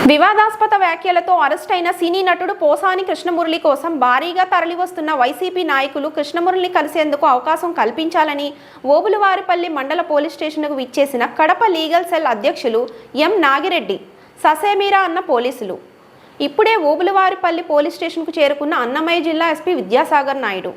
వివాదాస్పద వ్యాఖ్యలతో అరెస్ట్ అయిన సినీ నటుడు పోసాని కృష్ణమురళి కోసం భారీగా తరలివస్తున్న వైసీపీ నాయకులు కృష్ణమురళిని కలిసేందుకు అవకాశం కల్పించాలని ఓబులవారిపల్లి మండల పోలీస్ స్టేషన్కు విచ్చేసిన కడప లీగల్ సెల్ అధ్యక్షులు ఎం నాగిరెడ్డి ససేమీరా అన్న పోలీసులు ఇప్పుడే ఓబులవారిపల్లి పోలీస్ స్టేషన్కు చేరుకున్న అన్నమయ్య జిల్లా ఎస్పీ విద్యాసాగర్ నాయుడు.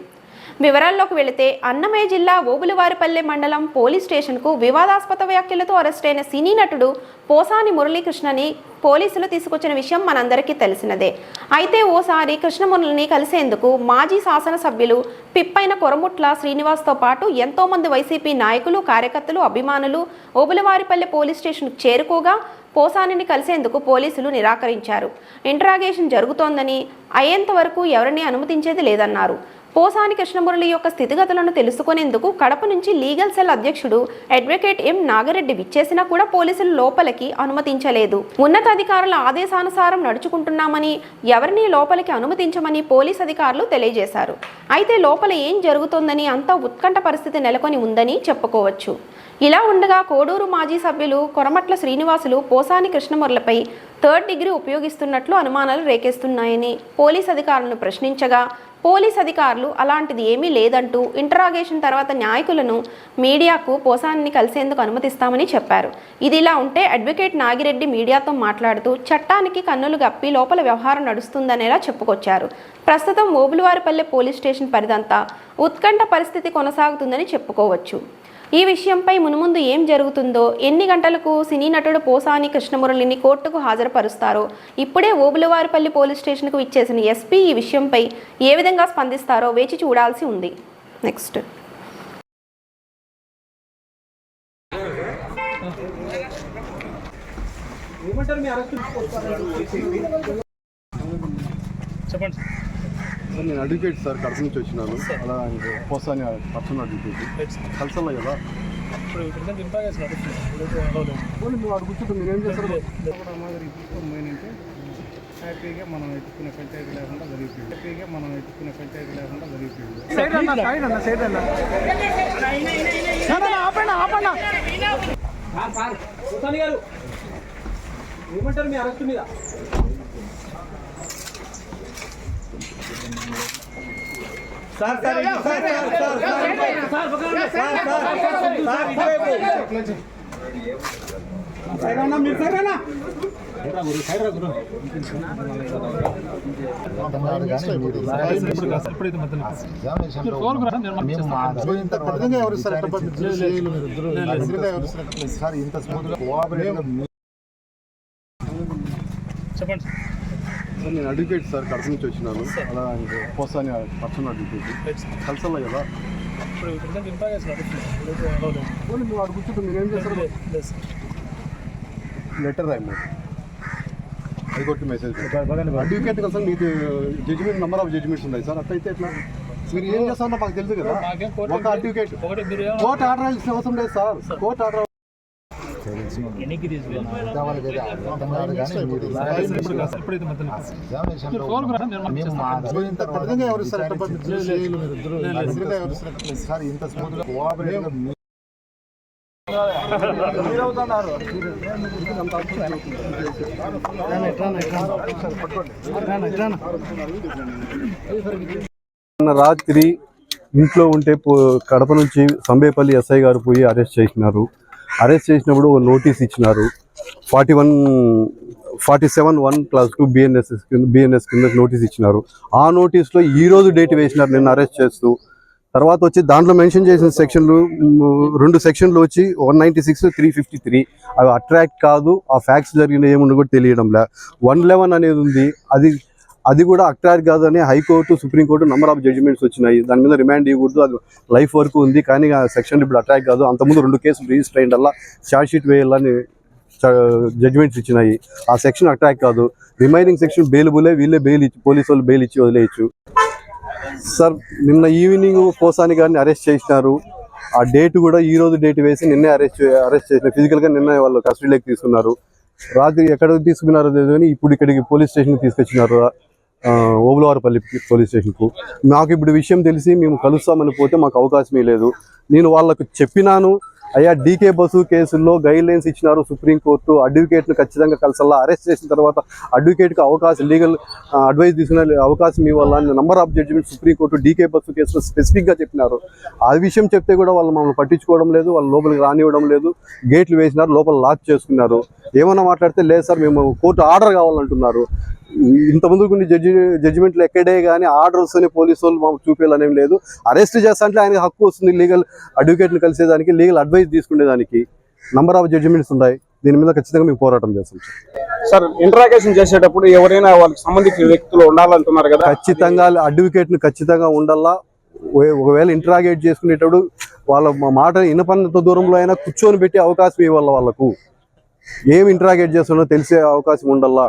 వివరాల్లోకి వెళితే అన్నమయ్య జిల్లా ఓబులవారిపల్లి మండలం పోలీస్ స్టేషన్కు వివాదాస్పద వ్యాఖ్యలతో అరెస్ట్ అయిన సినీ నటుడు పోసాని మురళీకృష్ణని పోలీసులు తీసుకొచ్చిన విషయం మనందరికీ తెలిసినదే. అయితే ఓసారి కృష్ణమురళిని కలిసేందుకు మాజీ శాసనసభ్యులు పిప్పైన కొరముట్ల శ్రీనివాస్తో పాటు ఎంతోమంది వైసీపీ నాయకులు, కార్యకర్తలు, అభిమానులు ఓబులవారిపల్లి పోలీస్ స్టేషన్కు చేరుకోగా పోసానిని కలిసేందుకు పోలీసులు నిరాకరించారు. ఇంటరాగేషన్ జరుగుతోందని, అయ్యేంత వరకు ఎవరిని అనుమతించేది లేదన్నారు. పోసాని కృష్ణమురళి యొక్క స్థితిగతులను తెలుసుకునేందుకు కడప నుంచి లీగల్ సెల్ అధ్యక్షుడు అడ్వకేట్ ఎం నాగిరెడ్డి విచ్చేసినా కూడా పోలీసులు లోపలికి అనుమతించలేదు. ఉన్నతాధికారుల ఆదేశానుసారం నడుచుకుంటున్నామని, ఎవరిని లోపలికి అనుమతించమని పోలీస్ అధికారులు తెలియజేశారు. అయితే లోపల ఏం జరుగుతోందని అంతా ఉత్కంఠ పరిస్థితి నెలకొని ఉందని చెప్పుకోవచ్చు. ఇలా ఉండగా కోడూరు మాజీ సభ్యులు కొరమట్ల శ్రీనివాసులు పోసాని కృష్ణమురళిపై థర్డ్ డిగ్రీ ఉపయోగిస్తున్నట్లు అనుమానాలు రేకెస్తున్నాయని పోలీస్ అధికారులను ప్రశ్నించగా పోలీస్ అధికారులు అలాంటిది ఏమీ లేదంటూ ఇంటరాగేషన్ తర్వాత న్యాయకులను మీడియాకు పోసానిని కలిసేందుకు అనుమతిస్తామని చెప్పారు. ఇదిలా ఉంటే అడ్వకేట్ నాగిరెడ్డి మీడియాతో మాట్లాడుతూ చట్టానికి కన్నులు గప్పి లోపల వ్యవహారం నడుస్తుందనేలా చెప్పుకొచ్చారు. ప్రస్తుతం ఓబులవారిపల్లి పోలీస్ స్టేషన్ పరిదంతా ఉత్కంఠ పరిస్థితి కొనసాగుతుందని చెప్పుకోవచ్చు. ఈ విషయంపై మున్ముందు ఏం జరుగుతుందో, ఎన్ని గంటలకు సినీ నటుడు పోసాని కృష్ణమురళిని కోర్టుకు హాజరుపరుస్తారో, ఇప్పుడే ఓబులవారిపల్లి పోలీస్ స్టేషన్కు విచ్చేసిన ఎస్పీ ఈ విషయంపై ఏ విధంగా స్పందిస్తారో వేచి చూడాల్సి ఉంది. నెక్స్ట్ చెప్పండి సార్. నేను అడ్వకేట్ సార్, కడప నుంచి వచ్చినాను. అలా పోసాని పర్సనల్ అడ్వకేట్ కలిసల్లా కదా. నువ్వు అక్కడ కూర్చుంటే మీరేం చేస్తారు? హ్యాపీగా మనం ఎత్తుకునే పంచాయతీ లేకుండా జరిగిపోయింది. ఏమంటారు మీ అరెస్ట్ మీద? చెప్పండి సార్. నేను అడ్వకేట్ సార్, కడప నుంచి వచ్చినాను. అలా పోసాని పర్సనల్ అడ్వకేట్ కలిసల్లా కదా. నువ్వు అక్కడ కూర్చుంటే మీరేం చేస్తారు? లెటర్ రాయమని హైకోర్టు మెసేజ్ అడ్వకేట్ కదా సార్. మీకు జడ్జిమెంట్, నెంబర్ ఆఫ్ జడ్జిమెంట్స్ ఉన్నాయి సార్. అట్లయితే ఎట్లా మీరు ఏం చేస్తారో మాకు తెలుసు కదా. ఒక అడ్వకేట్ కోర్టు ఆర్డర్ ఇచ్చిన అవసరం లేదు సార్. Court order sir. ఇంత స్మూత్గా రాత్రి ఇంట్లో ఉంటే కడప నుంచి సంబేపల్లి ఎస్ఐ గారు పోయి అరెస్ట్ చేసినారు. అరెస్ట్ చేసినప్పుడు నోటీస్ ఇచ్చినారు. 47(1)+2 బిఎన్ఎస్ కింద నోటీస్ ఇచ్చినారు. ఆ నోటీస్లో ఈరోజు డేట్ వేసినారు, నిన్న అరెస్ట్ చేస్తూ. తర్వాత వచ్చి దాంట్లో మెన్షన్ చేసిన సెక్షన్లు, 2 సెక్షన్లు వచ్చి 196, 353 అవి అట్రాక్ట్ కాదు. ఆ ఫ్యాక్ట్స్ జరిగిన ఏముండో కూడా తెలియడంలే. 111 అనేది ఉంది, అది కూడా అట్రాక్ట్ కాదు అని high court, supreme court number of judgements వచ్చినాయి. దాని మీద రిమాండ్ ఇవ్వకూడదు, అది లైఫ్ వరకు ఉంది. కానీ ఆ సెక్షన్ ఇప్పుడు అట్రాక్ట్ కాదు. అంతకుముందు 2 కేసులు రిజిస్టర్ అయ్యిందల్లా ఛార్జ్ షీట్ వేయాలని జడ్జిమెంట్స్ ఇచ్చినాయి. ఆ సెక్షన్ అట్రాక్ట్ కాదు. రిమైనింగ్ సెక్షన్ బెయిలబులే. వీళ్ళే బెయిల్ ఇచ్చి, పోలీసు వాళ్ళు బెయిల్ ఇచ్చి వదిలేయచ్చు సార్. నిన్న ఈవినింగ్ పోసాని గారిని అరెస్ట్ చేసినారు. ఆ డేట్ కూడా ఈరోజు డేట్ వేసి నిన్నే అరెస్ట్ చేసిన. ఫిజికల్గా నిన్న వాళ్ళు కస్టడీలోకి తీసుకున్నారు. రాత్రి ఎక్కడ తీసుకున్నారో తెలియదు కానీ ఇప్పుడు ఇక్కడికి పోలీస్ స్టేషన్కి తీసుకొచ్చినారు, ఓబులవారిపల్లి పోలీస్ స్టేషన్కు. మాకు ఇప్పుడు విషయం తెలిసి మేము కలుస్తామని పోతే మాకు అవకాశమే లేదు. నేను వాళ్ళకు చెప్పినాను, అయ్యా డీకే బసు కేసుల్లో గైడ్ లైన్స్ ఇచ్చినారు సుప్రీంకోర్టు. అడ్వకేట్ను ఖచ్చితంగా కలిసల్లా, అరెస్ట్ చేసిన తర్వాత అడ్వకేట్కి అవకాశం, లీగల్ అడ్వైస్ తీసుకునే అవకాశం ఇవ్వాలని number of judgement supreme court D K Basu కేసులో స్పెసిఫిక్గా చెప్పినారు. ఆ విషయం చెప్తే కూడా వాళ్ళు మమ్మల్ని పట్టించుకోవడం లేదు, వాళ్ళు లోపలికి రానివ్వడం లేదు, గేట్లు వేసినారు, లోపల లాక్ చేసుకున్నారు. ఏమన్నా మాట్లాడితే లేదు సార్ మేము కోర్టు ఆర్డర్ కావాలంటున్నారు. ఇంతమంది జడ్జిమెంట్లు ఎక్కడే కానీ ఆర్డర్ వస్తేనే పోలీసు వాళ్ళు మాకు చూపించాలనేం లేదు. అరెస్ట్ చేస్తా అంటే ఆయనకి హక్కు వస్తుంది లీగల్ అడ్వకేట్ని కలిసేదానికి, లీగల్ అడ్వైస్ తీసుకునేదానికి. నంబర్ ఆఫ్ జడ్జిమెంట్స్ ఉన్నాయి. దీని మీద ఖచ్చితంగా మేము పోరాటం చేస్తాం సార్. ఇంట్రాగేషన్ చేసేటప్పుడు ఎవరైనా వాళ్ళకి సంబంధించిన వ్యక్తులు ఉండాలంటున్నారు కదా, ఖచ్చితంగా అడ్వకేట్ని ఖచ్చితంగా ఉండాలా. ఒకవేళ ఇంట్రాగేట్ చేసుకునేటప్పుడు వాళ్ళ మాట వినపన్నంత దూరంలో అయినా కూర్చొని పెట్టి అవకాశం ఇవ్వాలి. వాళ్ళకు ఏం ఇంట్రాగేట్ చేస్తున్నో తెలిసే అవకాశం ఉండాలా.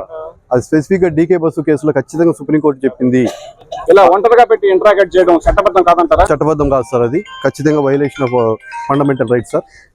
అది స్పెసిఫిక్గా డీకే బస్సు కేసులో ఖచ్చితంగా సుప్రీంకోర్టు చెప్పింది. ఇలా ఒంటరిగా పెట్టి ఇంట్రాగేట్ చేయడం చట్టబద్ధం కాదంటారా? చట్టబద్ధం కాదు సార్, అది ఖచ్చితంగా violation of fundamental rights sir.